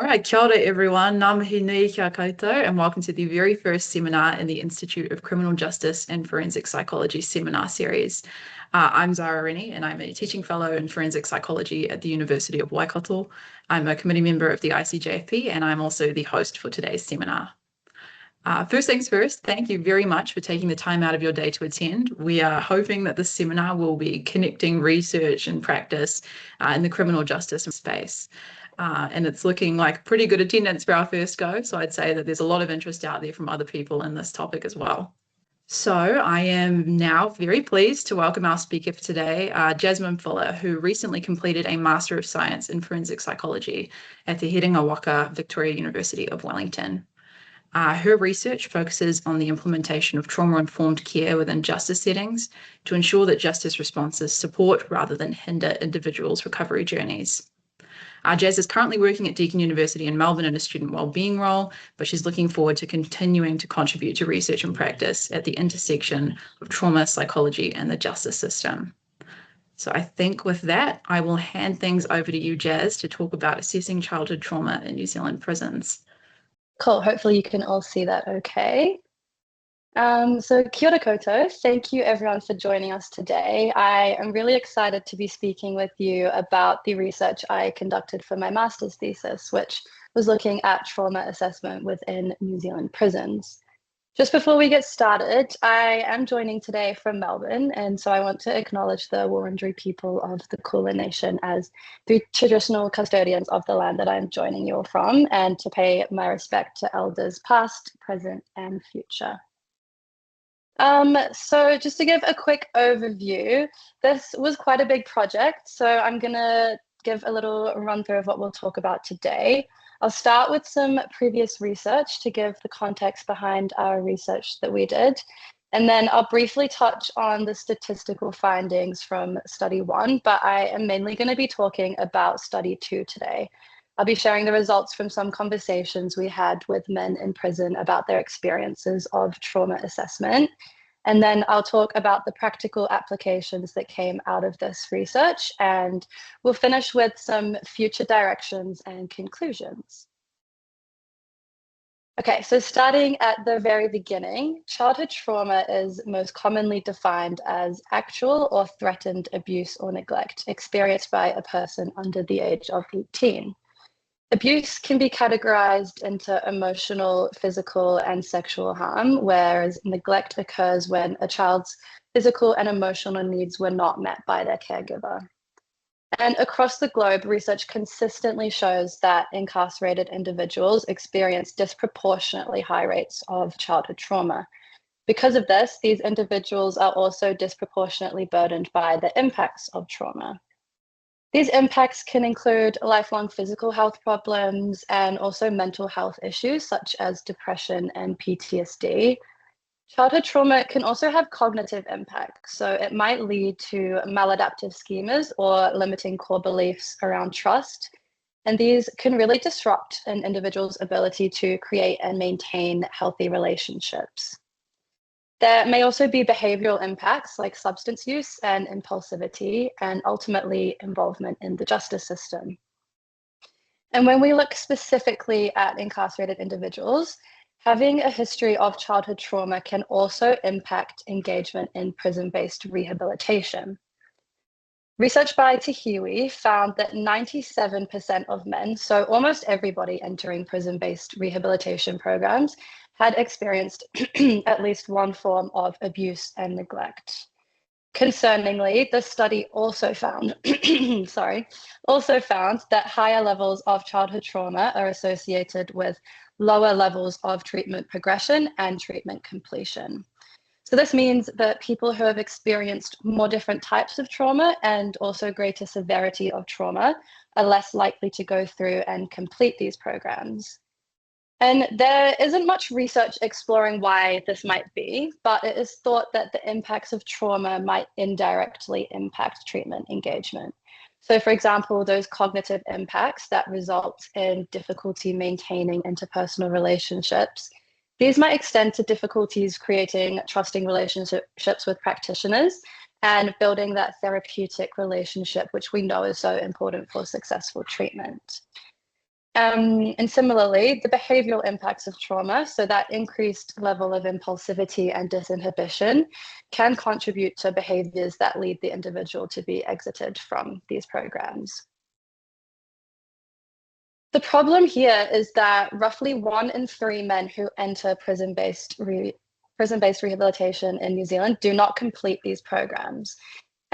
All right, kia ora everyone, ngā mihi nui kia koutou, and welcome to the very first seminar in the Institute of Criminal Justice and Forensic Psychology seminar series. I'm Zara Rennie, and I'm a teaching fellow in forensic psychology at the University of Waikato. I'm a committee member of the ICJFP, and I'm also the host for today's seminar. First things first, thank you very much for taking the time out of your day to attend. We are hoping that this seminar will be connecting research and practice in the criminal justice space. And it's looking like pretty good attendance for our first go. So I'd say that there's a lot of interest out there from other people in this topic as well. So I am now very pleased to welcome our speaker for today, Jasmin Fuller, who recently completed a Master of Science in Forensic Psychology at the Herenga Waka Victoria University of Wellington. Her research focuses on the implementation of trauma-informed care within justice settings to ensure that justice responses support rather than hinder individuals' recovery journeys. Jazz is currently working at Deakin University in Melbourne in a student wellbeing role, but she's looking forward to continuing to contribute to research and practice at the intersection of trauma, psychology, and the justice system. So I think with that, I will hand things over to you, Jazz, to talk about assessing childhood trauma in New Zealand prisons. Cool. Hopefully you can all see that okay. So kia ora koutou. Thank you everyone for joining us today. I am really excited to be speaking with you about the research I conducted for my master's thesis, which was looking at trauma assessment within New Zealand prisons. Just before we get started, I am joining today from Melbourne, and so I want to acknowledge the Wurundjeri people of the Kulin Nation as the traditional custodians of the land that I'm joining you all from, and to pay my respect to elders past, present, and future. So just to give a quick overview, this was quite a big project, so I'm going to give a little run through of what we'll talk about today. I'll start with some previous research to give the context behind our research that we did. And then I'll briefly touch on the statistical findings from study 1, but I am mainly going to be talking about study 2 today. I'll be sharing the results from some conversations we had with men in prison about their experiences of trauma assessment. And then I'll talk about the practical applications that came out of this research, and we'll finish with some future directions and conclusions. Okay, so starting at the very beginning, childhood trauma is most commonly defined as actual or threatened abuse or neglect experienced by a person under the age of 18. Abuse can be categorized into emotional, physical, and sexual harm, whereas neglect occurs when a child's physical and emotional needs were not met by their caregiver. And across the globe, research consistently shows that incarcerated individuals experience disproportionately high rates of childhood trauma. Because of this, these individuals are also disproportionately burdened by the impacts of trauma. These impacts can include lifelong physical health problems and also mental health issues such as depression and PTSD. Childhood trauma can also have cognitive impacts, so it might lead to maladaptive schemas or limiting core beliefs around trust, and these can really disrupt an individual's ability to create and maintain healthy relationships. There may also be behavioral impacts like substance use and impulsivity, and ultimately involvement in the justice system. And when we look specifically at incarcerated individuals, having a history of childhood trauma can also impact engagement in prison-based rehabilitation. Research by Tahiwi found that 97% of men, so almost everybody entering prison-based rehabilitation programs, had experienced at least one form of abuse and neglect. Concerningly, the study also found, that higher levels of childhood trauma are associated with lower levels of treatment progression and treatment completion. So this means that people who have experienced more different types of trauma and also greater severity of trauma are less likely to go through and complete these programs. And there isn't much research exploring why this might be, but it is thought that the impacts of trauma might indirectly impact treatment engagement. So for example, those cognitive impacts that result in difficulty maintaining interpersonal relationships, these might extend to difficulties creating trusting relationships with practitioners and building that therapeutic relationship, which we know is so important for successful treatment. And similarly, the behavioral impacts of trauma, so that increased level of impulsivity and disinhibition, can contribute to behaviors that lead the individual to be exited from these programs. The problem here is that roughly 1 in 3 men who enter prison-based rehabilitation in New Zealand do not complete these programs.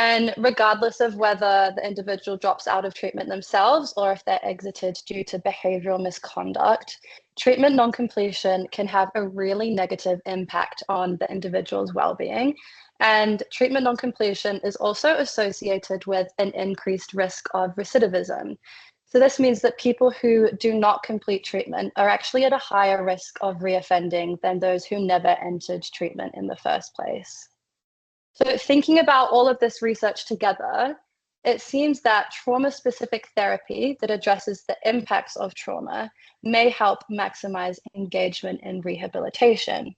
And regardless of whether the individual drops out of treatment themselves or if they're exited due to behavioral misconduct, treatment non-completion can have a really negative impact on the individual's well-being. And treatment non-completion is also associated with an increased risk of recidivism. So this means that people who do not complete treatment are actually at a higher risk of reoffending than those who never entered treatment in the first place. So thinking about all of this research together, it seems that trauma-specific therapy that addresses the impacts of trauma may help maximize engagement in rehabilitation.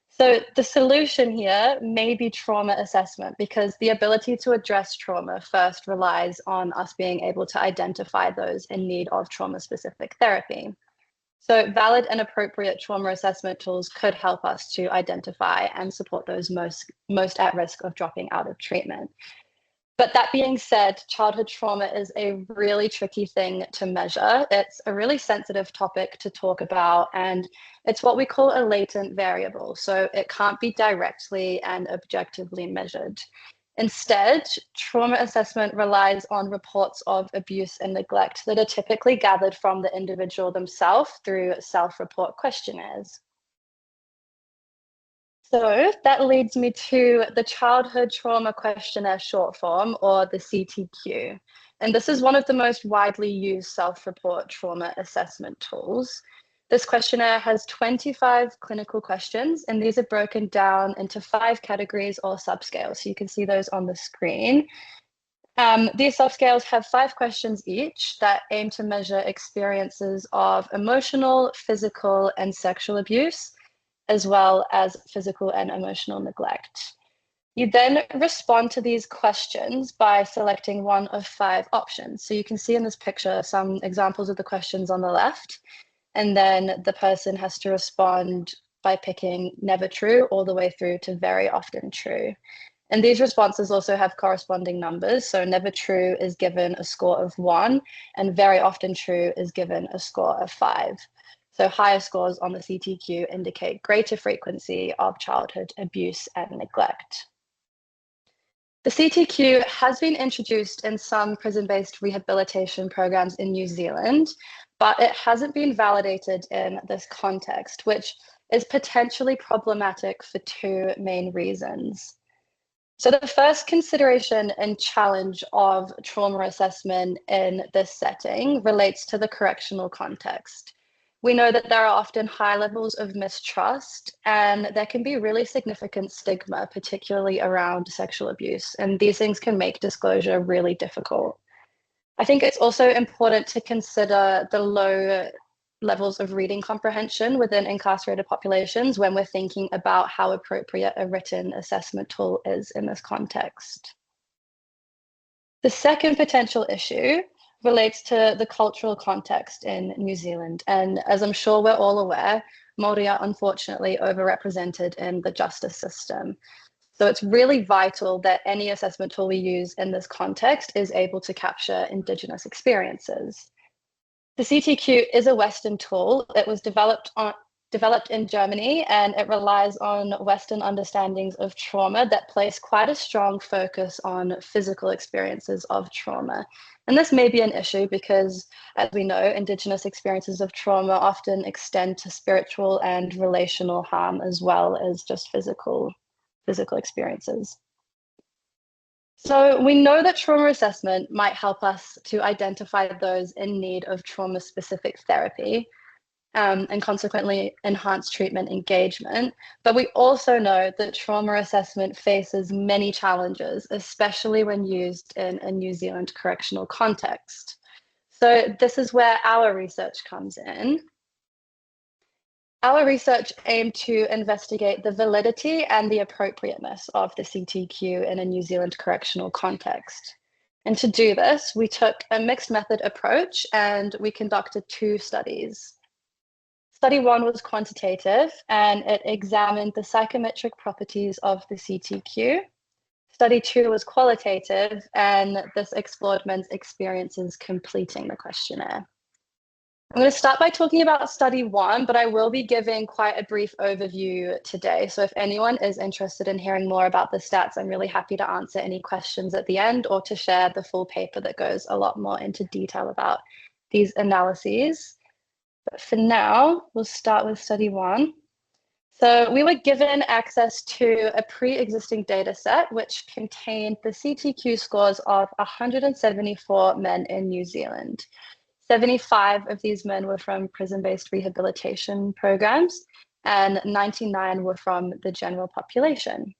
So the solution here may be trauma assessment, because the ability to address trauma first relies on us being able to identify those in need of trauma-specific therapy. So valid and appropriate trauma assessment tools could help us to identify and support those most at risk of dropping out of treatment. But that being said, childhood trauma is a really tricky thing to measure. It's a really sensitive topic to talk about, and it's what we call a latent variable. So it can't be directly and objectively measured. Instead, trauma assessment relies on reports of abuse and neglect that are typically gathered from the individual themselves through self-report questionnaires. So that leads me to the Childhood Trauma Questionnaire short form, or the CTQ. And this is one of the most widely used self-report trauma assessment tools. This questionnaire has 25 clinical questions, and these are broken down into 5 categories or subscales. So you can see those on the screen. These subscales have 5 questions each that aim to measure experiences of emotional, physical, and sexual abuse, as well as physical and emotional neglect. You then respond to these questions by selecting one of 5 options. So you can see in this picture some examples of the questions on the left, and then the person has to respond by picking never true all the way through to very often true. And these responses also have corresponding numbers. So never true is given a score of 1, and very often true is given a score of 5. So higher scores on the CTQ indicate greater frequency of childhood abuse and neglect. The CTQ has been introduced in some prison-based rehabilitation programs in New Zealand, but it hasn't been validated in this context, which is potentially problematic for 2 main reasons. So the first consideration and challenge of trauma assessment in this setting relates to the correctional context. We know that there are often high levels of mistrust, and there can be really significant stigma, particularly around sexual abuse, and these things can make disclosure really difficult. I think it's also important to consider the low levels of reading comprehension within incarcerated populations when we're thinking about how appropriate a written assessment tool is in this context. The second potential issue relates to the cultural context in New Zealand. And as I'm sure we're all aware, Māori are unfortunately overrepresented in the justice system. So it's really vital that any assessment tool we use in this context is able to capture Indigenous experiences. The CTQ is a Western tool. It was developed in Germany, and it relies on Western understandings of trauma that place quite a strong focus on physical experiences of trauma. And this may be an issue because, as we know, Indigenous experiences of trauma often extend to spiritual and relational harm, as well as just physical experiences. So we know that trauma assessment might help us to identify those in need of trauma-specific therapy, and consequently enhance treatment engagement. But we also know that trauma assessment faces many challenges, especially when used in a New Zealand correctional context. So this is where our research comes in. Our research aimed to investigate the validity and the appropriateness of the CTQ in a New Zealand correctional context. And to do this, we took a mixed method approach and we conducted 2 studies. Study 1 was quantitative and it examined the psychometric properties of the CTQ. Study 2 was qualitative and this explored men's experiences completing the questionnaire. I'm going to start by talking about study 1, but I will be giving quite a brief overview today. So if anyone is interested in hearing more about the stats, I'm really happy to answer any questions at the end or to share the full paper that goes a lot more into detail about these analyses. But for now, we'll start with study 1. So we were given access to a pre-existing data set which contained the CTQ scores of 174 men in New Zealand. 75 of these men were from prison-based rehabilitation programs and 99 were from the general population.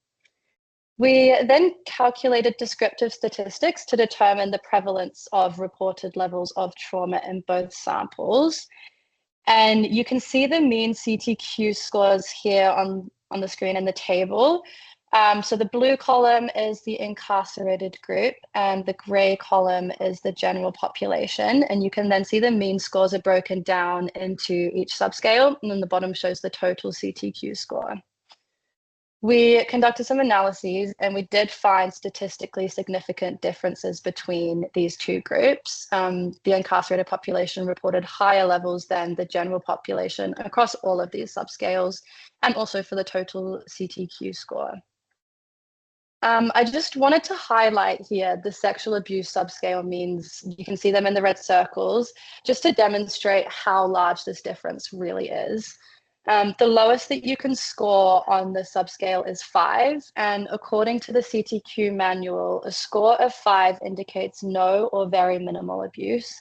We then calculated descriptive statistics to determine the prevalence of reported levels of trauma in both samples. And you can see the mean CTQ scores here on the screen in the table. So the blue column is the incarcerated group and the gray column is the general population. And you can then see the mean scores are broken down into each subscale, and then the bottom shows the total CTQ score. We conducted some analyses and we did find statistically significant differences between these 2 groups. The incarcerated population reported higher levels than the general population across all of these subscales and also for the total CTQ score. I just wanted to highlight here the sexual abuse subscale means. You can see them in the red circles, just to demonstrate how large this difference really is. The lowest that you can score on the subscale is 5, and according to the CTQ manual, a score of 5 indicates no or very minimal abuse.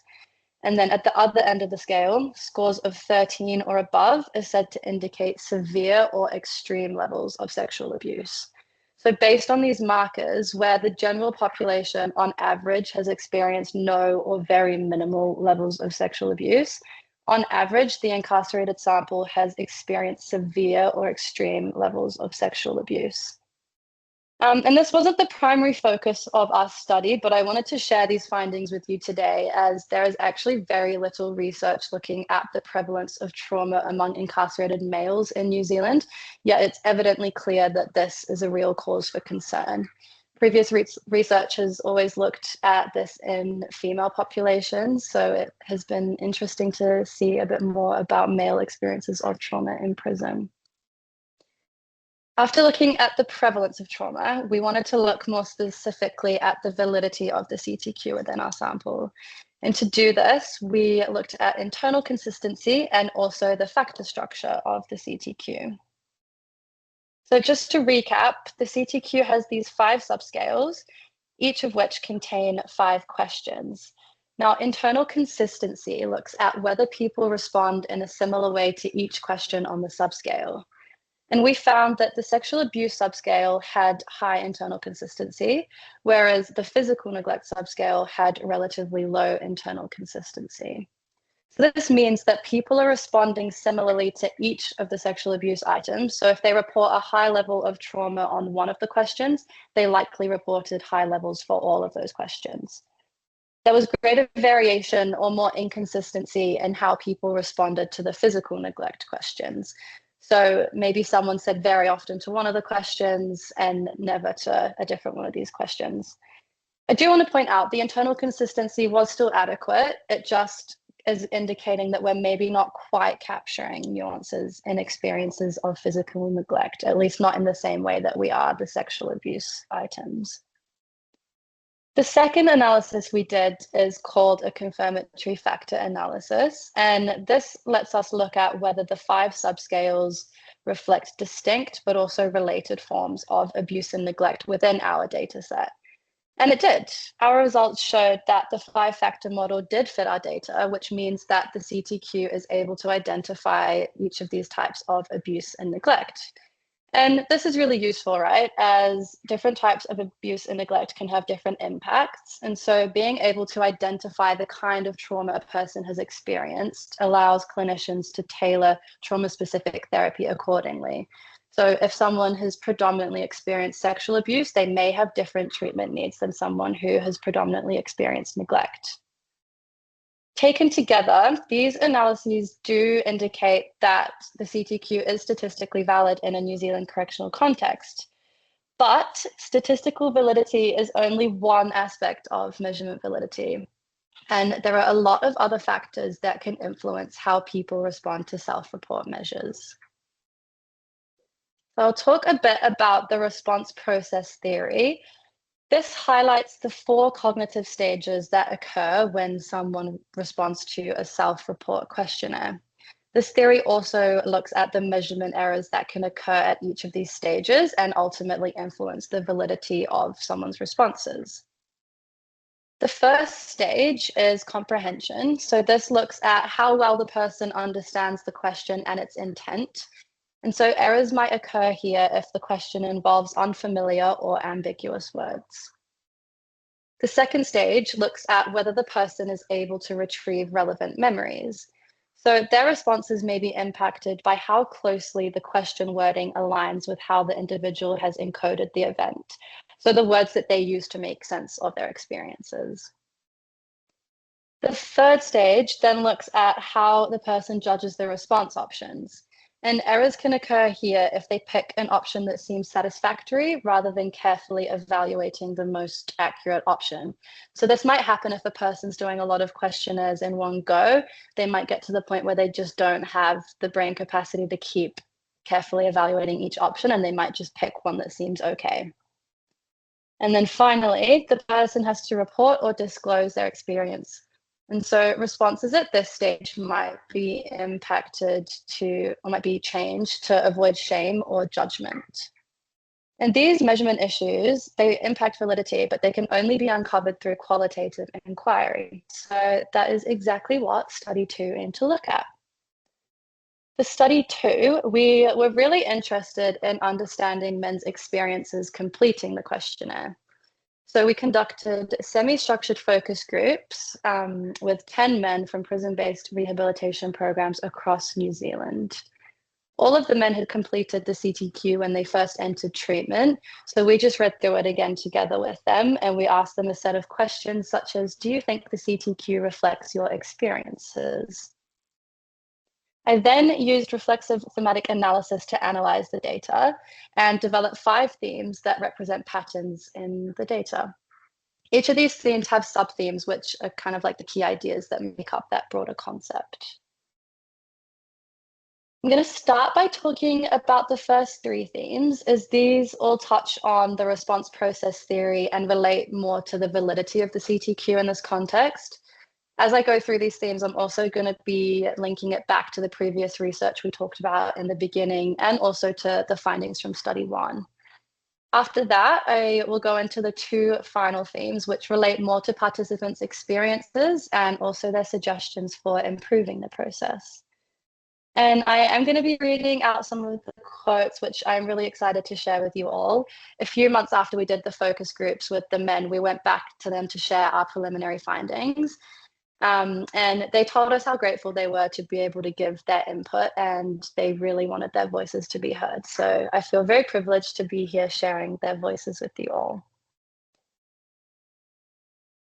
And then at the other end of the scale, scores of 13 or above is said to indicate severe or extreme levels of sexual abuse. So based on these markers, where the general population on average has experienced no or very minimal levels of sexual abuse, on average, the incarcerated sample has experienced severe or extreme levels of sexual abuse. And this wasn't the primary focus of our study, but I wanted to share these findings with you today, as there is actually very little research looking at the prevalence of trauma among incarcerated males in New Zealand, yet it's evidently clear that this is a real cause for concern. Previous research has always looked at this in female populations, so it has been interesting to see a bit more about male experiences of trauma in prison. After looking at the prevalence of trauma, we wanted to look more specifically at the validity of the CTQ within our sample. And to do this, we looked at internal consistency and also the factor structure of the CTQ. So just to recap, the CTQ has these 5 subscales, each of which contain 5 questions. Now, internal consistency looks at whether people respond in a similar way to each question on the subscale. And we found that the sexual abuse subscale had high internal consistency, whereas the physical neglect subscale had relatively low internal consistency. So this means that people are responding similarly to each of the sexual abuse items. So if they report a high level of trauma on one of the questions, they likely reported high levels for all of those questions. There was greater variation or more inconsistency in how people responded to the physical neglect questions. So maybe someone said very often to one of the questions and never to a different one of these questions. I do want to point out the internal consistency was still adequate. It just is indicating that we're maybe not quite capturing nuances and experiences of physical neglect, at least not in the same way that we are the sexual abuse items. The second analysis we did is called a confirmatory factor analysis, and this lets us look at whether the 5 subscales reflect distinct but also related forms of abuse and neglect within our data set. And it did. Our results showed that the 5-factor model did fit our data, which means that the CTQ is able to identify each of these types of abuse and neglect. And this is really useful, right? As different types of abuse and neglect can have different impacts. And so being able to identify the kind of trauma a person has experienced allows clinicians to tailor trauma-specific therapy accordingly. So if someone has predominantly experienced sexual abuse, they may have different treatment needs than someone who has predominantly experienced neglect. Taken together, these analyses do indicate that the CTQ is statistically valid in a New Zealand correctional context. But statistical validity is only one aspect of measurement validity. And there are a lot of other factors that can influence how people respond to self-report measures. So I'll talk a bit about the response process theory. This highlights the 4 cognitive stages that occur when someone responds to a self-report questionnaire. This theory also looks at the measurement errors that can occur at each of these stages and ultimately influence the validity of someone's responses. The first stage is comprehension. So this looks at how well the person understands the question and its intent. And so errors might occur here if the question involves unfamiliar or ambiguous words. The second stage looks at whether the person is able to retrieve relevant memories. So their responses may be impacted by how closely the question wording aligns with how the individual has encoded the event. So the words that they use to make sense of their experiences. The third stage then looks at how the person judges the response options. And errors can occur here if they pick an option that seems satisfactory rather than carefully evaluating the most accurate option. So this might happen if a person's doing a lot of questionnaires in one go. They might get to the point where they just don't have the brain capacity to keep carefully evaluating each option, and they might just pick one that seems okay. And then finally, the person has to report or disclose their experience. And so responses at this stage might be impacted or might be changed to avoid shame or judgment. And these measurement issues, they impact validity, but they can only be uncovered through qualitative inquiry. So that is exactly what study 2 aimed to look at. For study 2, we were really interested in understanding men's experiences completing the questionnaire. So we conducted semi-structured focus groups with 10 men from prison-based rehabilitation programs across New Zealand. All of the men had completed the CTQ when they first entered treatment. So we just read through it again together with them, and we asked them a set of questions such as, do you think the CTQ reflects your experiences? I then used reflexive thematic analysis to analyze the data and develop 5 themes that represent patterns in the data. Each of these themes have sub-themes, which are kind of like the key ideas that make up that broader concept. I'm going to start by talking about the first 3 themes, as these all touch on the response process theory and relate more to the validity of the CTQ in this context. As I go through these themes, I'm also going to be linking it back to the previous research we talked about in the beginning and also to the findings from study 1. After that, I will go into the 2 final themes, which relate more to participants' experiences and also their suggestions for improving the process. And I am going to be reading out some of the quotes, which I'm really excited to share with you all. A few months after we did the focus groups with the men, we went back to them to share our preliminary findings. And they told us how grateful they were to be able to give their input, and they really wanted their voices to be heard. So I feel very privileged to be here sharing their voices with you all.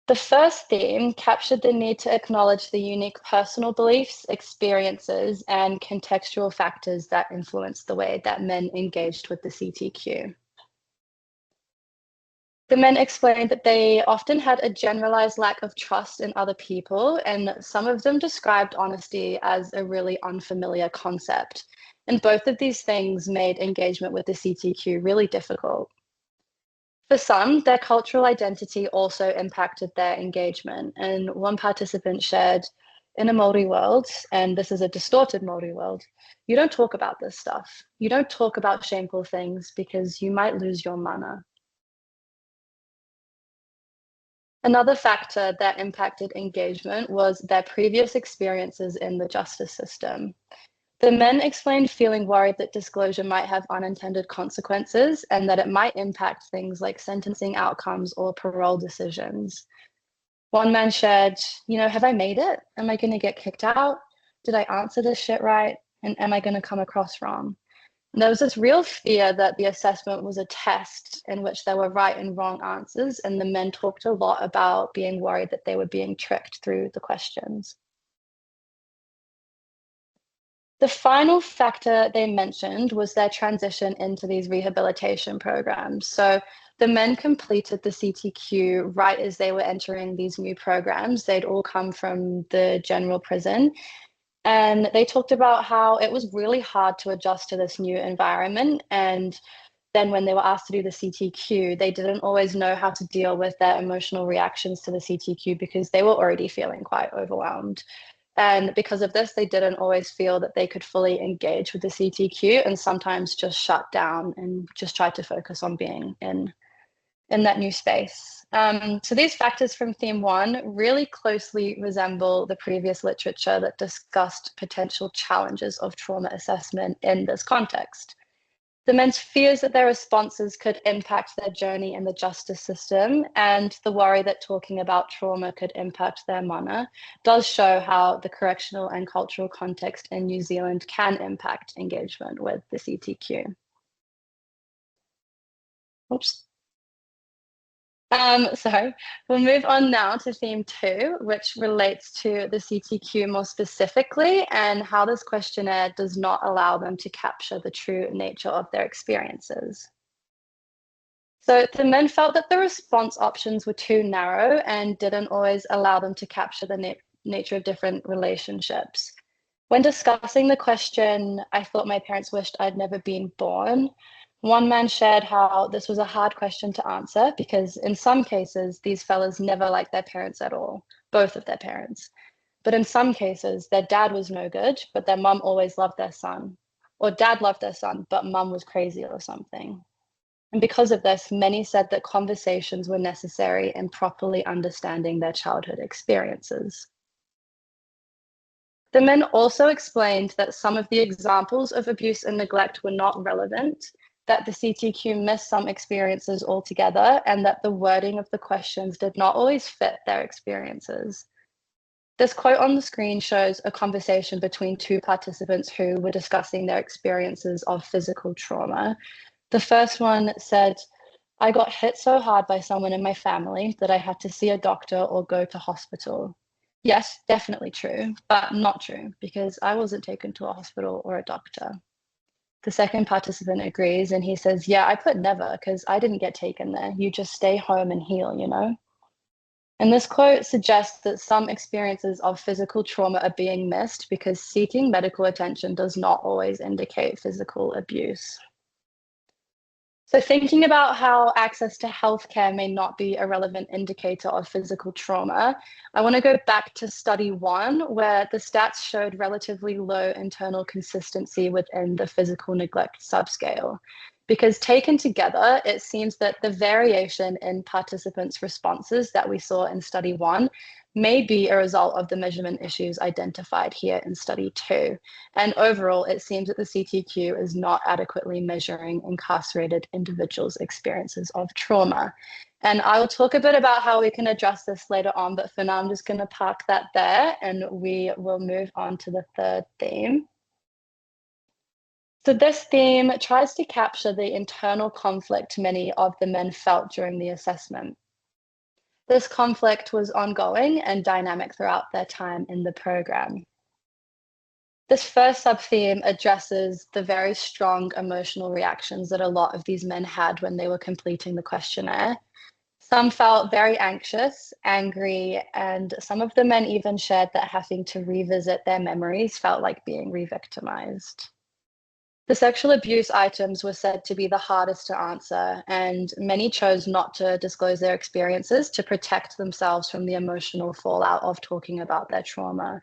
The first theme captured the need to acknowledge the unique personal beliefs, experiences, and contextual factors that influenced the way that men engaged with the CTQ. The men explained that they often had a generalized lack of trust in other people, and some of them described honesty as a really unfamiliar concept. And both of these things made engagement with the CTQ really difficult. For some, their cultural identity also impacted their engagement. And one participant shared, in a Māori world, and this is a distorted Māori world, you don't talk about this stuff. You don't talk about shameful things because you might lose your mana. Another factor that impacted engagement was their previous experiences in the justice system. The men explained feeling worried that disclosure might have unintended consequences and that it might impact things like sentencing outcomes or parole decisions. One man shared, have I made it? Am I going to get kicked out? Did I answer this shit right? And am I going to come across wrong? There was this real fear that the assessment was a test in which there were right and wrong answers, and the men talked a lot about being worried that they were being tricked through the questions. The final factor they mentioned was their transition into these rehabilitation programs. So the men completed the CTQ right as they were entering these new programs. They'd all come from the general prison. And they talked about how it was really hard to adjust to this new environment. And then when they were asked to do the CTQ, they didn't always know how to deal with their emotional reactions to the CTQ because they were already feeling quite overwhelmed. And because of this, they didn't always feel that they could fully engage with the CTQ and sometimes just shut down and just try to focus on being in that new space. So these factors from theme 1 really closely resemble the previous literature that discussed potential challenges of trauma assessment in this context. The men's fears that their responses could impact their journey in the justice system and the worry that talking about trauma could impact their mana does show how the correctional and cultural context in New Zealand can impact engagement with the CTQ. Oops. So we'll move on now to theme 2, which relates to the CTQ more specifically and how this questionnaire does not allow them to capture the true nature of their experiences. So the men felt that the response options were too narrow and didn't always allow them to capture the nature of different relationships. When discussing the question, I thought my parents wished I'd never been born, one man shared how this was a hard question to answer because in some cases, these fellas never liked their parents at all, both of their parents. But in some cases, their dad was no good, but their mum always loved their son. Or dad loved their son, but mum was crazy or something. And because of this, many said that conversations were necessary in properly understanding their childhood experiences. The men also explained that some of the examples of abuse and neglect were not relevant, that the CTQ missed some experiences altogether, and that the wording of the questions did not always fit their experiences. This quote on the screen shows a conversation between two participants who were discussing their experiences of physical trauma. The first one said, "I got hit so hard by someone in my family that I had to see a doctor or go to hospital." Yes, definitely true, but not true because I wasn't taken to a hospital or a doctor. The second participant agrees and he says, "Yeah, I put never because I didn't get taken there. You just stay home and heal, you know?" And this quote suggests that some experiences of physical trauma are being missed because seeking medical attention does not always indicate physical abuse. So thinking about how access to healthcare may not be a relevant indicator of physical trauma, I want to go back to study 1, where the stats showed relatively low internal consistency within the physical neglect subscale. Because taken together, it seems that the variation in participants' responses that we saw in study 1 may be a result of the measurement issues identified here in study 2. And overall, it seems that the CTQ is not adequately measuring incarcerated individuals' experiences of trauma. And I will talk a bit about how we can address this later on, but for now, I'm just going to park that there and we will move on to the third theme. So this theme tries to capture the internal conflict many of the men felt during the assessment. This conflict was ongoing and dynamic throughout their time in the program. This first sub-theme addresses the very strong emotional reactions that a lot of these men had when they were completing the questionnaire. Some felt very anxious, angry, and some of the men even shared that having to revisit their memories felt like being re-victimized. The sexual abuse items were said to be the hardest to answer, and many chose not to disclose their experiences to protect themselves from the emotional fallout of talking about their trauma.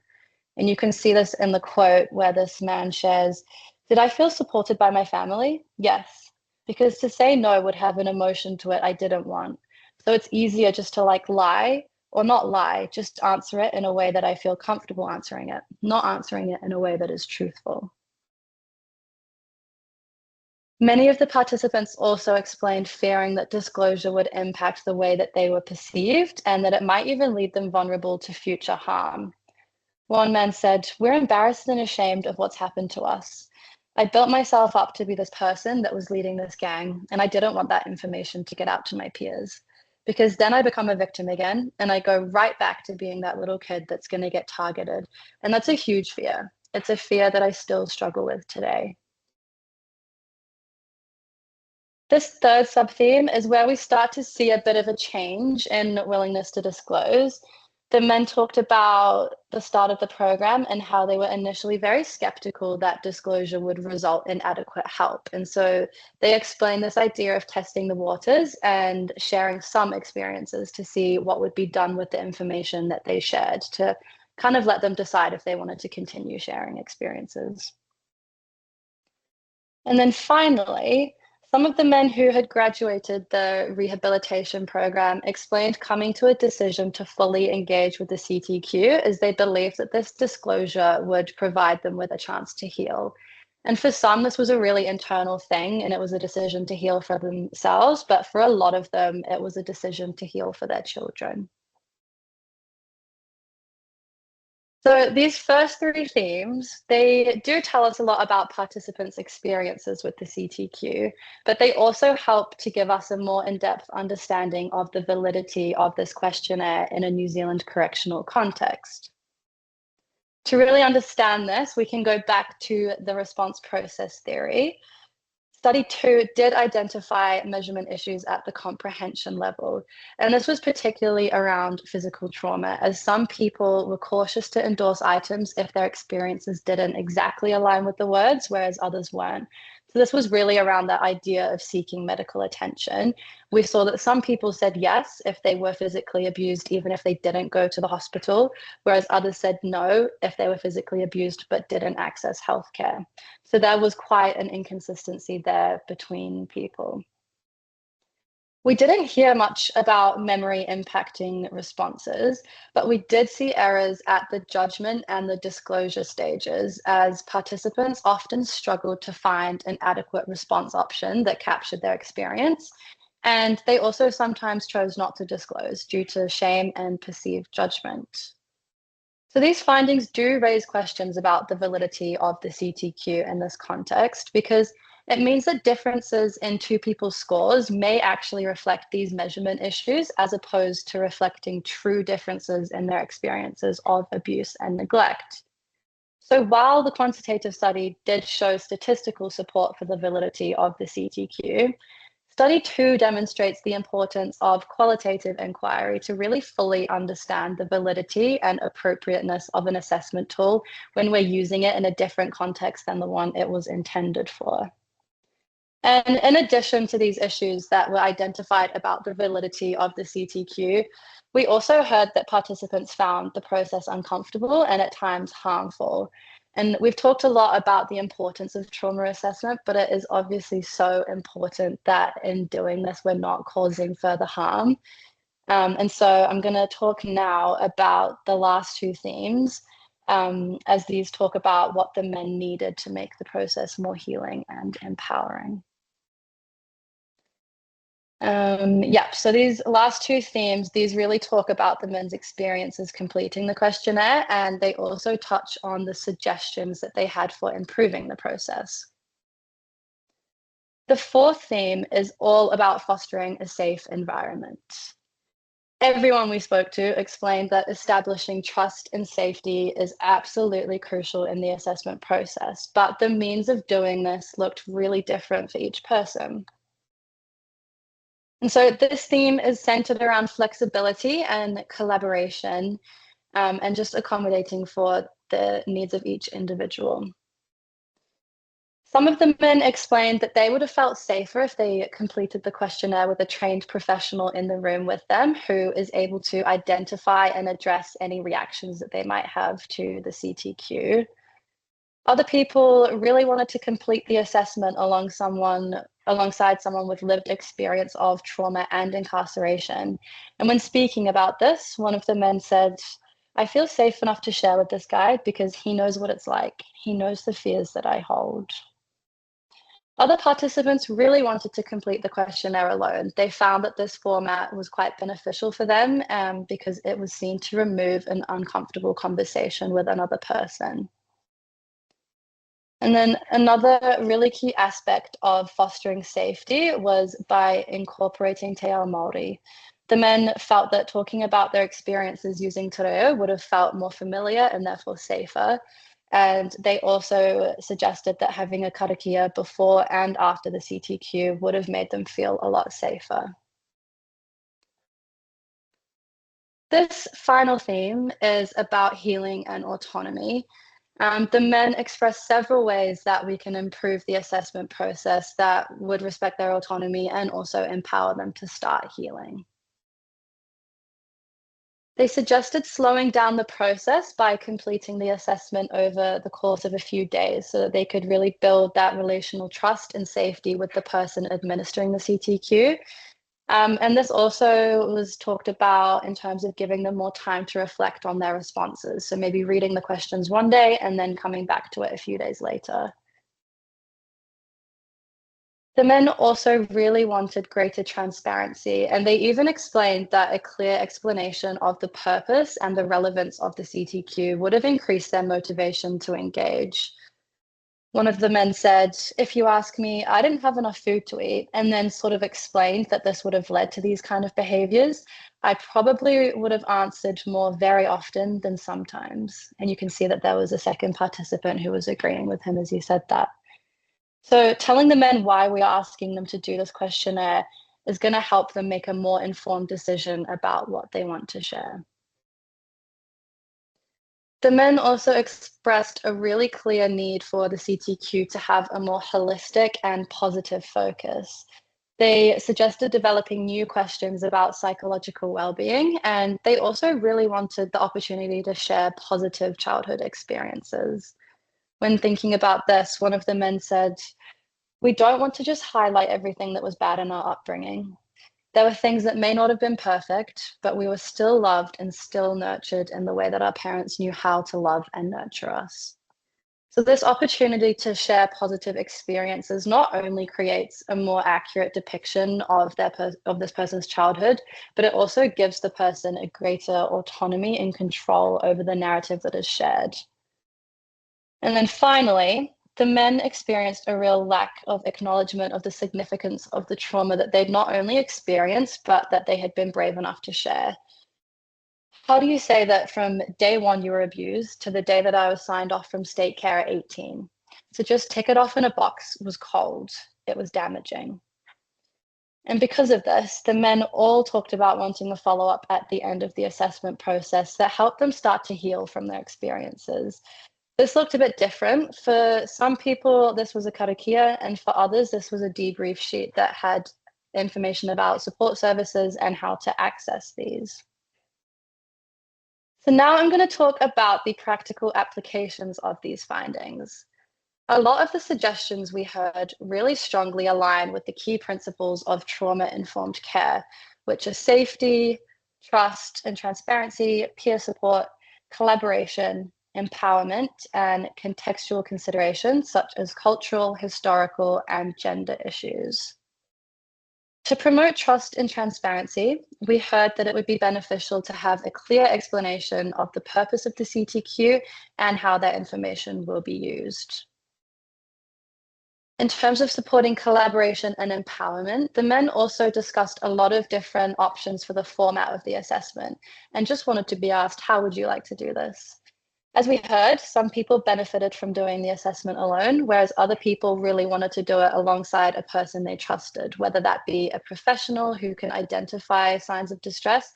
And you can see this in the quote where this man shares, "Did I feel supported by my family? Yes, because to say no would have an emotion to it I didn't want. So it's easier just to lie, or not lie, just answer it in a way that I feel comfortable answering it, not answering it in a way that is truthful." Many of the participants also explained fearing that disclosure would impact the way that they were perceived and that it might even lead them vulnerable to future harm. One man said, "We're embarrassed and ashamed of what's happened to us. I built myself up to be this person that was leading this gang, and I didn't want that information to get out to my peers, because then I become a victim again, and I go right back to being that little kid that's going to get targeted. And that's a huge fear. It's a fear that I still struggle with today. This third sub-theme is where we start to see a bit of a change in willingness to disclose. The men talked about the start of the program and how they were initially very skeptical that disclosure would result in adequate help. And so they explained this idea of testing the waters and sharing some experiences to see what would be done with the information that they shared, to kind of let them decide if they wanted to continue sharing experiences. And then finally, some of the men who had graduated the rehabilitation program explained coming to a decision to fully engage with the CTQ as they believed that this disclosure would provide them with a chance to heal. And for some, this was a really internal thing, and it was a decision to heal for themselves. But for a lot of them, it was a decision to heal for their children. So these first three themes, they do tell us a lot about participants' experiences with the CTQ, but they also help to give us a more in-depth understanding of the validity of this questionnaire in a New Zealand correctional context. To really understand this, we can go back to the response process theory. Study 2 did identify measurement issues at the comprehension level, and this was particularly around physical trauma, as some people were cautious to endorse items if their experiences didn't exactly align with the words, whereas others weren't. So this was really around the idea of seeking medical attention. We saw that some people said yes if they were physically abused, even if they didn't go to the hospital, whereas others said no if they were physically abused but didn't access healthcare. So there was quite an inconsistency there between people. We didn't hear much about memory impacting responses, but we did see errors at the judgment and the disclosure stages, as participants often struggled to find an adequate response option that captured their experience. And they also sometimes chose not to disclose due to shame and perceived judgment. So these findings do raise questions about the validity of the CTQ in this context, because it means that differences in two people's scores may actually reflect these measurement issues, as opposed to reflecting true differences in their experiences of abuse and neglect. So while the quantitative study did show statistical support for the validity of the CTQ, Study 2 demonstrates the importance of qualitative inquiry to really fully understand the validity and appropriateness of an assessment tool when we're using it in a different context than the one it was intended for. And in addition to these issues that were identified about the validity of the CTQ, we also heard that participants found the process uncomfortable and at times harmful. And we've talked a lot about the importance of trauma assessment, but it is obviously so important that in doing this, we're not causing further harm. And so I'm going to talk now about the last two themes, as these talk about what the men needed to make the process more healing and empowering. So these last two themes, these really talk about the men's experiences completing the questionnaire, and they also touch on the suggestions that they had for improving the process. The fourth theme is all about fostering a safe environment. Everyone we spoke to explained that establishing trust and safety is absolutely crucial in the assessment process, but the means of doing this looked really different for each person. And so this theme is centered around flexibility and collaboration, and just accommodating for the needs of each individual. Some of the men explained that they would have felt safer if they completed the questionnaire with a trained professional in the room with them, who is able to identify and address any reactions that they might have to the CTQ. Other people really wanted to complete the assessment alongside someone with lived experience of trauma and incarceration. And when speaking about this, one of the men said, "I feel safe enough to share with this guy because he knows what it's like. He knows the fears that I hold." Other participants really wanted to complete the questionnaire alone. They found that this format was quite beneficial for them, because it was seen to remove an uncomfortable conversation with another person. And then another really key aspect of fostering safety was by incorporating te ao Māori. The men felt that talking about their experiences using te reo would have felt more familiar and therefore safer. And they also suggested that having a karakia before and after the CTQ would have made them feel a lot safer. This final theme is about healing and autonomy. The men expressed several ways that we can improve the assessment process that would respect their autonomy and also empower them to start healing. They suggested slowing down the process by completing the assessment over the course of a few days so that they could really build that relational trust and safety with the person administering the CTQ. And this also was talked about in terms of giving them more time to reflect on their responses. So maybe reading the questions one day and then coming back to it a few days later. The men also really wanted greater transparency, and they even explained that a clear explanation of the purpose and the relevance of the CTQ would have increased their motivation to engage. One of the men said, "If you ask me, I didn't have enough food to eat," and then sort of explained that this would have led to these kind of behaviors, I probably would have answered more very often than sometimes. And you can see that there was a second participant who was agreeing with him as he said that. So telling the men why we are asking them to do this questionnaire is going to help them make a more informed decision about what they want to share. The men also expressed a really clear need for the CTQ to have a more holistic and positive focus. They suggested developing new questions about psychological well-being, and they also really wanted the opportunity to share positive childhood experiences. When thinking about this, one of the men said, "We don't want to just highlight everything that was bad in our upbringing. There were things that may not have been perfect, but we were still loved and still nurtured in the way that our parents knew how to love and nurture us." So this opportunity to share positive experiences not only creates a more accurate depiction of this person's childhood, but it also gives the person a greater autonomy and control over the narrative that is shared. And then finally, the men experienced a real lack of acknowledgement of the significance of the trauma that they'd not only experienced, but that they had been brave enough to share. How do you say that from day one you were abused to the day that I was signed off from state care at 18? So just tick it off in a box was cold. It was damaging. And because of this, the men all talked about wanting a follow-up at the end of the assessment process that helped them start to heal from their experiences. This looked a bit different. For some people, this was a karakia, and for others, this was a debrief sheet that had information about support services and how to access these. So now I'm going to talk about the practical applications of these findings. A lot of the suggestions we heard really strongly align with the key principles of trauma-informed care, which are safety, trust and transparency, peer support, collaboration, empowerment, and contextual considerations such as cultural, historical, and gender issues. To promote trust and transparency, we heard that it would be beneficial to have a clear explanation of the purpose of the CTQ and how that information will be used. In terms of supporting collaboration and empowerment, the men also discussed a lot of different options for the format of the assessment and just wanted to be asked, how would you like to do this? As we heard, some people benefited from doing the assessment alone, whereas other people really wanted to do it alongside a person they trusted, whether that be a professional who can identify signs of distress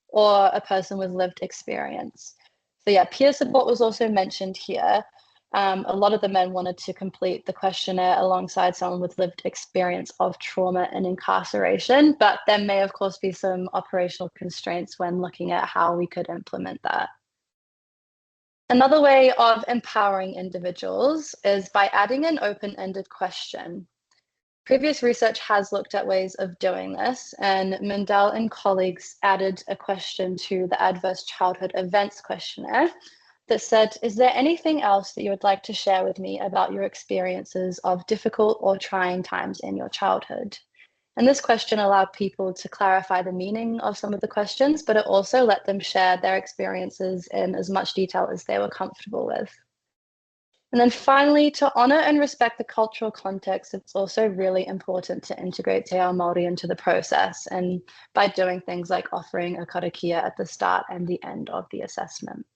or a person with lived experience. So yeah, peer support was also mentioned here. A lot of the men wanted to complete the questionnaire alongside someone with lived experience of trauma and incarceration, but there may of course be some operational constraints when looking at how we could implement that. Another way of empowering individuals is by adding an open-ended question. Previous research has looked at ways of doing this, and Mendel and colleagues added a question to the Adverse Childhood Events questionnaire that said, "Is there anything else that you would like to share with me about your experiences of difficult or trying times in your childhood?" And this question allowed people to clarify the meaning of some of the questions, but it also let them share their experiences in as much detail as they were comfortable with. And then finally, to honor and respect the cultural context, it's also really important to integrate Te Ao Māori into the process, and by doing things like offering a karakia at the start and the end of the assessment.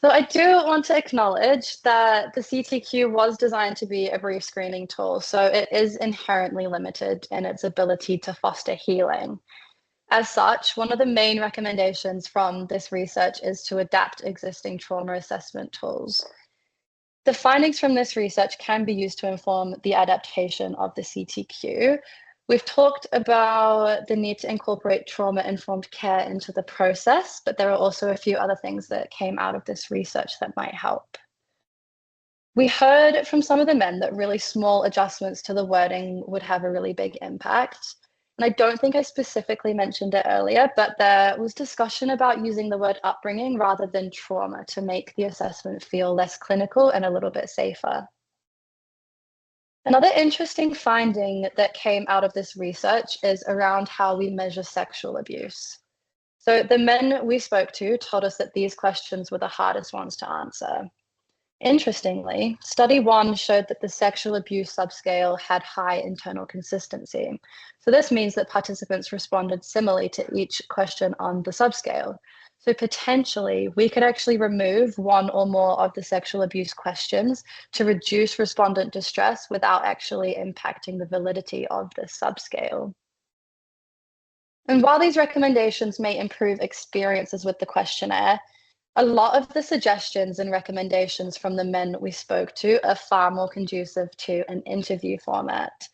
So I do want to acknowledge that the CTQ was designed to be a brief screening tool, so it is inherently limited in its ability to foster healing. As such, one of the main recommendations from this research is to adapt existing trauma assessment tools. The findings from this research can be used to inform the adaptation of the CTQ. We've talked about the need to incorporate trauma-informed care into the process, but there are also a few other things that came out of this research that might help. We heard from some of the men that really small adjustments to the wording would have a really big impact. And I don't think I specifically mentioned it earlier, but there was discussion about using the word upbringing rather than trauma to make the assessment feel less clinical and a little bit safer. Another interesting finding that came out of this research is around how we measure sexual abuse. So the men we spoke to told us that these questions were the hardest ones to answer. Interestingly, study 1 showed that the sexual abuse subscale had high internal consistency. So this means that participants responded similarly to each question on the subscale. So potentially, we could actually remove one or more of the sexual abuse questions to reduce respondent distress without actually impacting the validity of the subscale. And while these recommendations may improve experiences with the questionnaire, a lot of the suggestions and recommendations from the men we spoke to are far more conducive to an interview format.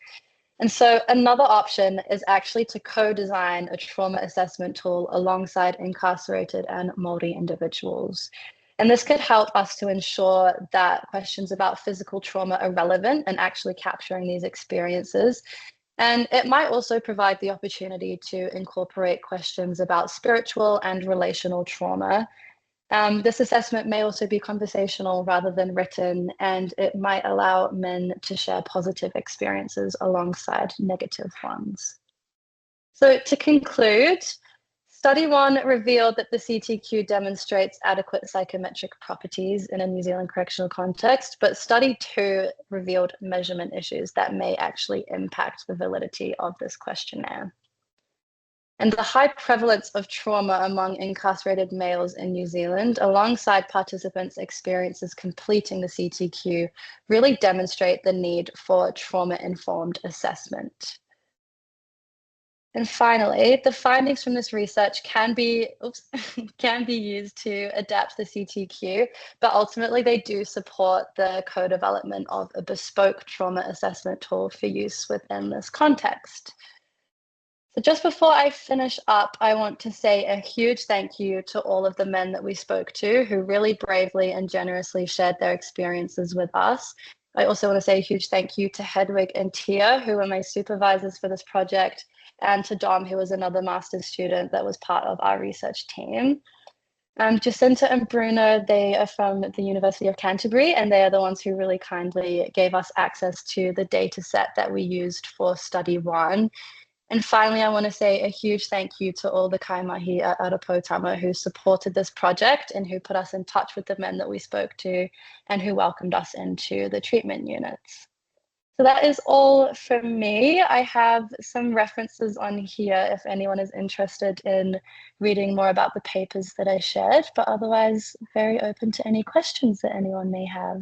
And so another option is actually to co-design a trauma assessment tool alongside incarcerated and Māori individuals. And this could help us to ensure that questions about physical trauma are relevant and actually capturing these experiences. And it might also provide the opportunity to incorporate questions about spiritual and relational trauma. This assessment may also be conversational rather than written, and it might allow men to share positive experiences alongside negative ones. So to conclude, study 1 revealed that the CTQ demonstrates adequate psychometric properties in a New Zealand correctional context, but study 2 revealed measurement issues that may actually impact the validity of this questionnaire. And the high prevalence of trauma among incarcerated males in New Zealand, alongside participants' experiences completing the CTQ, really demonstrate the need for trauma-informed assessment. And finally, the findings from this research can be used to adapt the CTQ, but ultimately they do support the co-development of a bespoke trauma assessment tool for use within this context. So just before I finish up, I want to say a huge thank you to all of the men that we spoke to who really bravely and generously shared their experiences with us. I also want to say a huge thank you to Hedwig and Tia, who were my supervisors for this project, and to Dom, who was another master's student that was part of our research team. Jacinta and Bruno, they are from the University of Canterbury, and they are the ones who really kindly gave us access to the data set that we used for study 1. And finally, I want to say a huge thank you to all the kaimahi at Arapotama who supported this project and who put us in touch with the men that we spoke to and who welcomed us into the treatment units. So that is all from me. I have some references on here if anyone is interested in reading more about the papers that I shared, but otherwise very open to any questions that anyone may have.